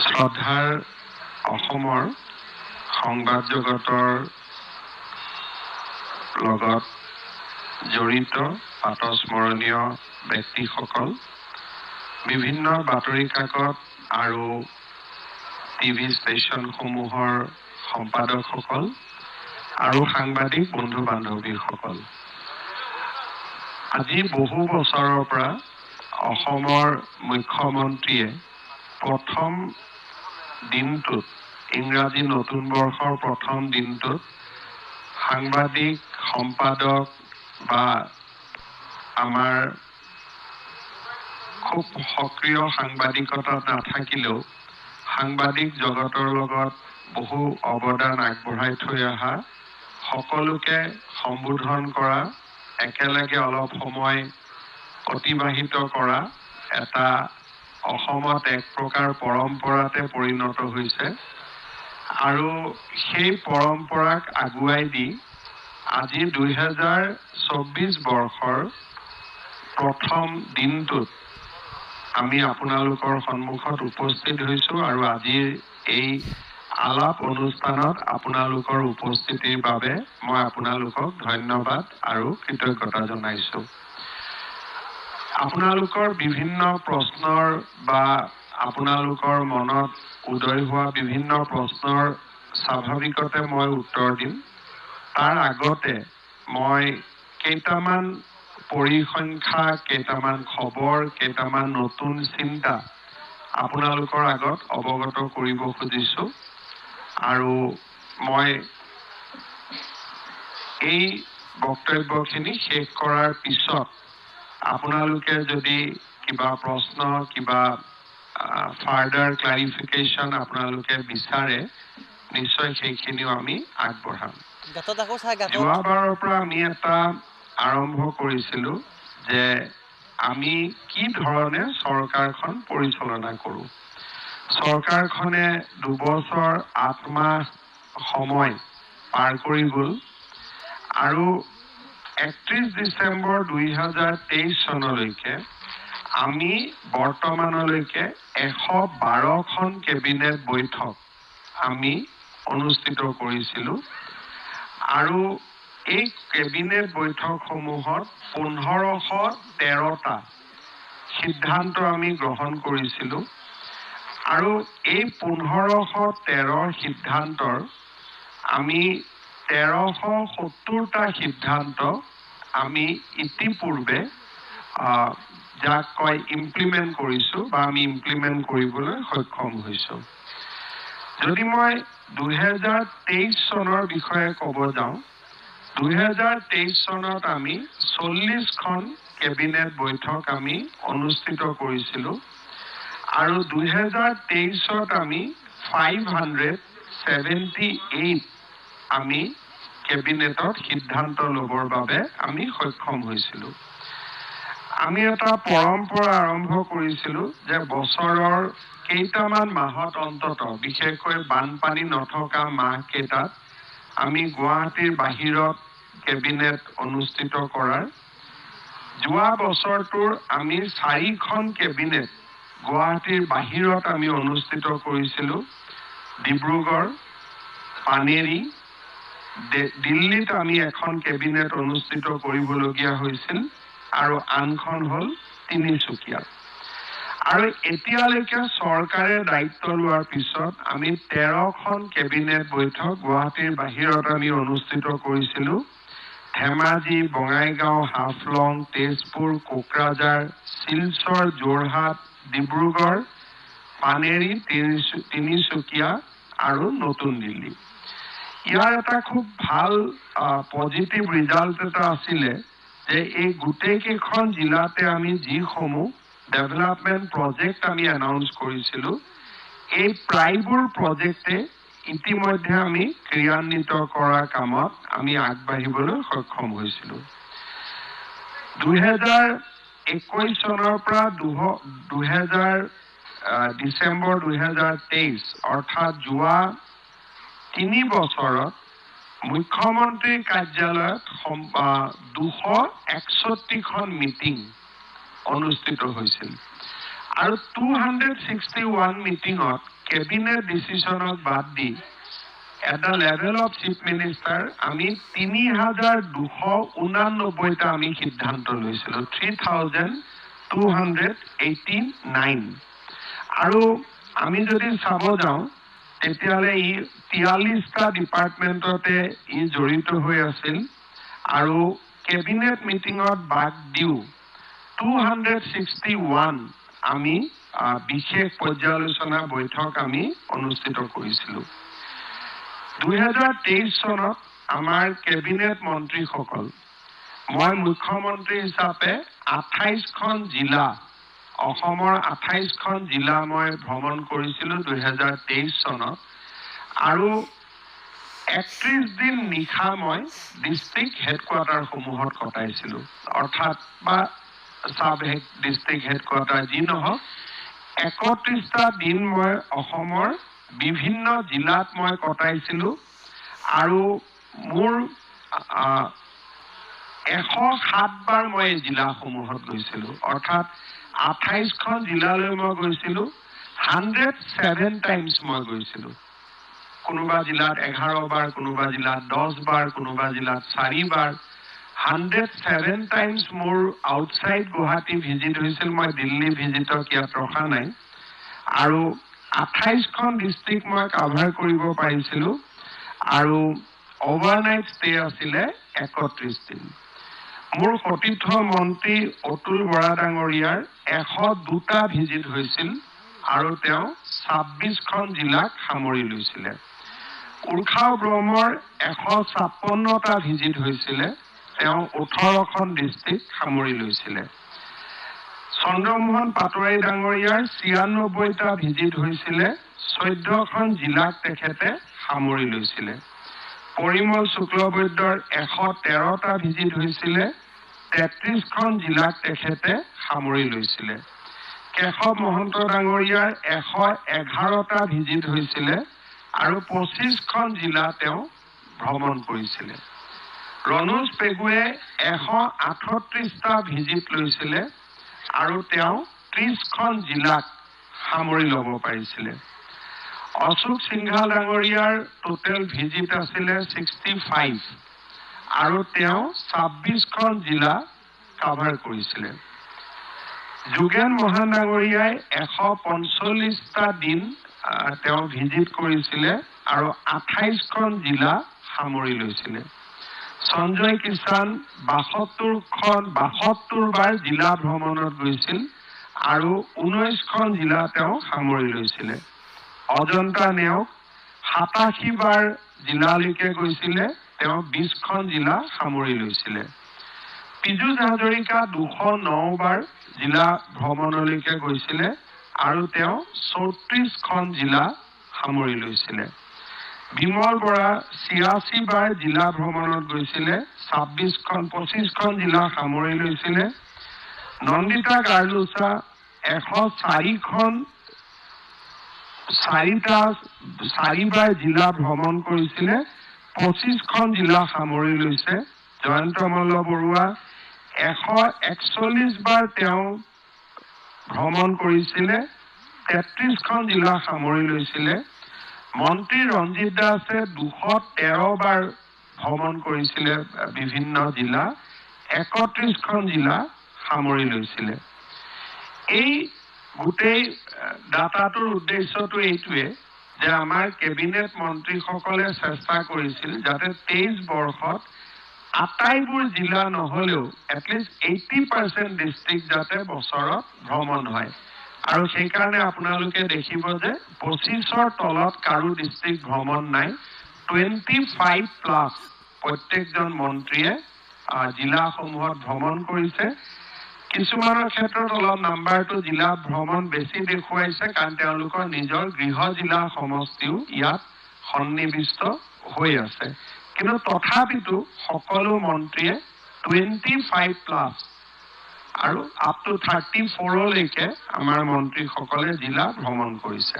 শ্ৰদ্ধাৰ অসমৰ সংবাদ জগতৰ লগত জড়িত পাতস্মৰণীয় ব্যক্তিসকল, বিভিন্ন বাতৰি কাকত আৰু টিভি ষ্টেচনসমূহৰ সম্পাদকসকল আৰু সাংবাদিক বন্ধু বান্ধৱীসকল, আজি বহু বছৰৰ পৰা অসমৰ মুখ্যমন্ত্ৰীয়ে প্ৰথম দিনটোত, ইংৰাজী নতুন বৰ্ষৰ প্ৰথম দিনটোত সাংবাদিক, সম্পাদক বা আমাৰ খুব সক্ৰিয় সাংবাদিকতা নাথাকিলেও সাংবাদিক জগতৰ লগত বহু অৱদান আগবঢ়াই থৈ অহা সকলোকে সম্বোধন কৰা, একেলগে অলপ সময় অতিবাহিত কৰা এটা অসমত এক প্ৰকাৰ পৰম্পৰাতে পৰিণত হৈছে। আৰু সেই পৰম্পৰাক আগুৱাই দি আজি 2024 বৰ্ষৰ প্ৰথম দিনটোত আমি আপোনালোকৰ সন্মুখত উপস্থিত হৈছোঁ আৰু আজিৰ এই আলাপ অনুষ্ঠানত আপোনালোকৰ উপস্থিতিৰ বাবে মই আপোনালোকক ধন্যবাদ আৰু কৃতজ্ঞতা জনাইছোঁ। আপোনালোকৰ বিভিন্ন প্ৰশ্নৰ বা আপোনালোকৰ মনত উদয় হোৱা বিভিন্ন প্ৰশ্নৰ স্বাভাৱিকতে মই উত্তৰ দিম। তাৰ আগতে মই কেইটামান পৰিসংখ্যা, কেইটামান খবৰ, কেইটামান নতুন চিন্তা আপোনালোকৰ আগত অৱগত কৰিব খুজিছোঁ। আৰু মই এই বক্তব্যখিনি শেষ কৰাৰ পিছত আপোনালোকে যদি কিবা প্ৰশ্ন, কিবা ফাৰ্ডাৰ ক্লাৰিফিকেশ্যন আপোনালোকে বিচাৰে, নিশ্চয় সেইখিনিও আমি আগবঢ়াম। যোৱাবাৰৰ পৰা আমি এটা আৰম্ভ কৰিছিলোঁ যে আমি কি ধৰণে চৰকাৰখন পৰিচালনা কৰোঁ। চৰকাৰখনে 2 বছৰ 8 মাহ সময় পাৰ কৰি গ'ল আৰু 31 ডিচেম্বৰ 2023 চনলৈকে আমি বৰ্তমানলৈকে 112খন কেবিনেট বৈঠক আমি অনুষ্ঠিত কৰিছিলোঁ আৰু এই কেবিনেট বৈঠকসমূহত 1513টা সিদ্ধান্ত আমি গ্ৰহণ কৰিছিলোঁ আৰু এই 1513 সিদ্ধান্তৰ আমি 1370টা সিদ্ধান্ত আমি ইতিপূৰ্বে যাক কয় ইমপ্লিমেণ্ট কৰিছোঁ বা আমি ইমপ্লিমেণ্ট কৰিবলৈ সক্ষম হৈছোঁ। যদি মই 2023 চনৰ বিষয়ে ক'ব যাওঁ, 2023 চনত আমি 40খন কেবিনেট বৈঠক আমি অনুষ্ঠিত কৰিছিলোঁ আৰু 2023ত আমি 578 আমি কেবিনেটত সিদ্ধান্ত ল'বৰ বাবে আমি সক্ষম হৈছিলোঁ। আমি এটা পৰম্পৰা আৰম্ভ কৰিছিলোঁ যে বছৰৰ কেইটামান মাহত অন্তত, বিশেষকৈ বানপানী নথকা মাহকেইটাত আমি গুৱাহাটীৰ বাহিৰত কেবিনেট অনুষ্ঠিত কৰাৰ। যোৱা বছৰটোৰ আমি 4খন কেবিনেট গুৱাহাটীৰ বাহিৰত আমি অনুষ্ঠিত কৰিছিলোঁ। ডিব্ৰুগড়, পানেৰী, দিল্লীত আমি এখন কেবিনেট অনুষ্ঠিত কৰিবলগীয়া হৈছিল আৰু আনখন হ'ল তিনিচুকীয়া। আৰু এতিয়ালৈকে চৰকাৰে দায়িত্ব লোৱাৰ পিছত আমি 13খন কেবিনেট বৈঠক গুৱাহাটীৰ বাহিৰত আমি অনুষ্ঠিত কৰিছিলোঁ। ধেমাজি, বঙাইগাঁও, হাফলং, তেজপুৰ, কোকৰাঝাৰ, শিলচৰ, যোৰহাট, ডিব্ৰুগড়, পানেৰী, তিনিচুকীয়া আৰু নতুন দিল্লী। ইয়াৰ এটা খুব ভাল পজিটিভ ৰিজাল্ট এটা আছিলে যে এই গোটেইকেইখন জিলাতে আমি যিসমূহ ডেভেলপমেণ্ট প্ৰজেক্ট আমি এনাউন্স কৰিছিলোঁ, এই প্ৰায়বোৰ প্ৰজেক্টে ইতিমধ্যে আমি ক্ৰিয়ান্বিত কৰাৰ কামত আমি আগবাঢ়িবলৈ সক্ষম হৈছিলোঁ। 2021 চনৰ পৰা ডিচেম্বৰ 2023 অৰ্থাৎ যোৱা 3 বছৰত মুখ্যমন্ত্ৰীৰ কাৰ্যালয়ত 261খন মিটিং অনুষ্ঠিত হৈছিল আৰু 261 মিটিঙত কেবিনেট ডিচিশনক বাদ দি at the level of chief minister আমি 3289টা আমি সিদ্ধান্ত লৈছিলো 3289 আৰু আমি যদি চাব যাওঁ তেতিয়ালে ই 43টা ডিপাৰ্টমেণ্টতে ই জড়িত হৈ আছিল আৰু কেবিনেট মিটিঙত বাদ দিও 261 আমি বিশেষ পৰ্যালোচনা বৈঠক আমি অনুষ্ঠিত কৰিছিলো 2023 চনত আমাৰ কেবিনেট মন্ত্ৰীসকল মই মুখ্যমন্ত্ৰী হিচাপে 28খন জিলা অসমৰ 28খন জিলা মই ভ্ৰমণ কৰিছিলো 2023 চনত আৰু 31 দিন নিশা মই ডিস্ট্ৰিক্ট হেডকোৱাৰ্টাৰ সমূহত কটাইছিলো অৰ্থাৎ বা সাব ডিস্ট্ৰিক্ট হেডকোৱাৰ্টাৰ যি নহওক 31টা দিন মই অসমৰ বিভিন্ন জিলাত মই কটাইছিলো আৰু মোৰ 107 বাৰ মই জিলাসমূহত গৈছিলো অৰ্থাৎ 28খন জিলালৈ মই গৈছিলো 107 টাইমছ মই গৈছিলো কোনোবা জিলাত 11 বাৰ কোনোবা জিলাত 10 বাৰ কোনোবা জিলাত 4 বাৰ 107 টাইমছ মোৰ আউটসাইড গুৱাহাটী ভিজিট হৈছিল মই দিল্লী ভিজিটক ইয়াত ৰখা নাই আৰু 28খন ডিস্ট্ৰিক্ট মই কভাৰ কৰিব পাৰিছিলো আৰু ওভাৰনাইট ষ্টে আছিলে 31 দিন মোৰ সতীৰ্থ মন্ত্ৰী অতুল বৰা ডাঙৰীয়াৰ 102টা ভিজিট হৈছিল আৰু তেওঁ 26খন জিলাক সামৰি লৈছিল উৰ্খাও ব্ৰহ্মৰ 156টা ভিজিট হৈছিল তেওঁ 18খন ডিস্ট্ৰিক্ট সামৰি লৈছিল চন্দ্ৰমোহন পাটোৱাৰী ডাঙৰীয়াৰ 96টা ভিজিট হৈছিল 14খন জিলাক তেখেতে সামৰি লৈছিল পৰিমল শুক্লবৈদ্যৰ 113টা ভিজিট হৈছিল 33খন জিলাক তেখেতে সামৰি লৈছিল কেশৱ মহন্ত ডাঙৰীয়াৰ 111টা ভিজিট হৈছিল আৰু 25খন জিলা তেওঁ ভ্ৰমণ কৰিছিল ৰণোজ পেগুৱে 138টা ভিজিট লৈছিল আৰু তেওঁ 30খন জিলাক সামৰি ল'ব পাৰিছিল অশোক সিংঘাল ডাঙৰীয়াৰ টোটেল ভিজিট আছিলে 65 আৰু তেওঁ 26খন জিলা কভাৰ কৰিছিল যোগেন মহান ডাঙৰীয়াই 145টা দিন তেওঁ ভিজিট কৰিছিল আৰু 28খন জিলা সামৰি লৈছিল সঞ্জয় কিষাণ 72 বাৰ জিলা ভ্ৰমণত গৈছিল আৰু 19খন জিলা তেওঁ সামৰি লৈছিল অজন্তা নেওগ 87 বাৰ জিলালৈকে গৈছিল তেওঁ 20খন জিলা সামৰি লৈছিল পীযুষ হাজৰিকা 209 বাৰ জিলা ভ্ৰমণলৈকে গৈছিল আৰু তেওঁ 34খন জিলা সামৰি লৈছিল বিমল বৰা 86 বাৰ জিলা ভ্ৰমণত গৈছিল 25খন জিলা সামৰি লৈছিল নন্দিতা গাৰ্লুচা 104 বাৰ জিলা ভ্ৰমণ কৰিছিল 25খন জিলা সামৰি লৈছে জয়ন্ত মল্ল বৰুৱা 141 বাৰ তেওঁ ভ্ৰমণ কৰিছিল 33খন জিলা সামৰি লৈছিল মন্ত্ৰী ৰঞ্জিত দাসে 213 বাৰ ভ্ৰমণ কৰিছিল বিভিন্ন জিলা 31খন জিলা সামৰি লৈছিল এই গোটেই ডাটাটোৰ উদ্দেশ্যটো এইটোৱে যে আমাৰ কেবিনেট মন্ত্ৰীসকলে চেষ্টা কৰিছিল যাতে 23 বৰ্ষত আটাইবোৰ জিলা নহলেও এটলিষ্ট 80% ডিস্ট্ৰিক্ট যাতে বছৰত ভ্ৰমণ হয় আৰু সেই কাৰণে আপোনালোকে দেখিব যে 25ৰ তলত কাৰো ডিস্ট্ৰিক্ট ভ্ৰমণ নাই 25 প্লাস প্ৰত্যেকজন মন্ত্ৰীয়ে জিলাসমূহত ভ্ৰমণ কৰিছে কিছুমানৰ ক্ষেত্ৰত অলপ নাম্বাৰটো জিলা ভ্ৰমণ বেছি দেখুৱাইছে কাৰণ তেওঁলোকৰ নিজৰ গৃহ জিলা সমষ্টিও ইয়াত সন্নিবিষ্ট হৈ আছে কিন্তু তথাপিতো সকলো মন্ত্ৰীয়ে 25 প্লাস আৰু আপ টু 34 লৈকে আমাৰ মন্ত্ৰীসকলে জিলা ভ্ৰমণ কৰিছে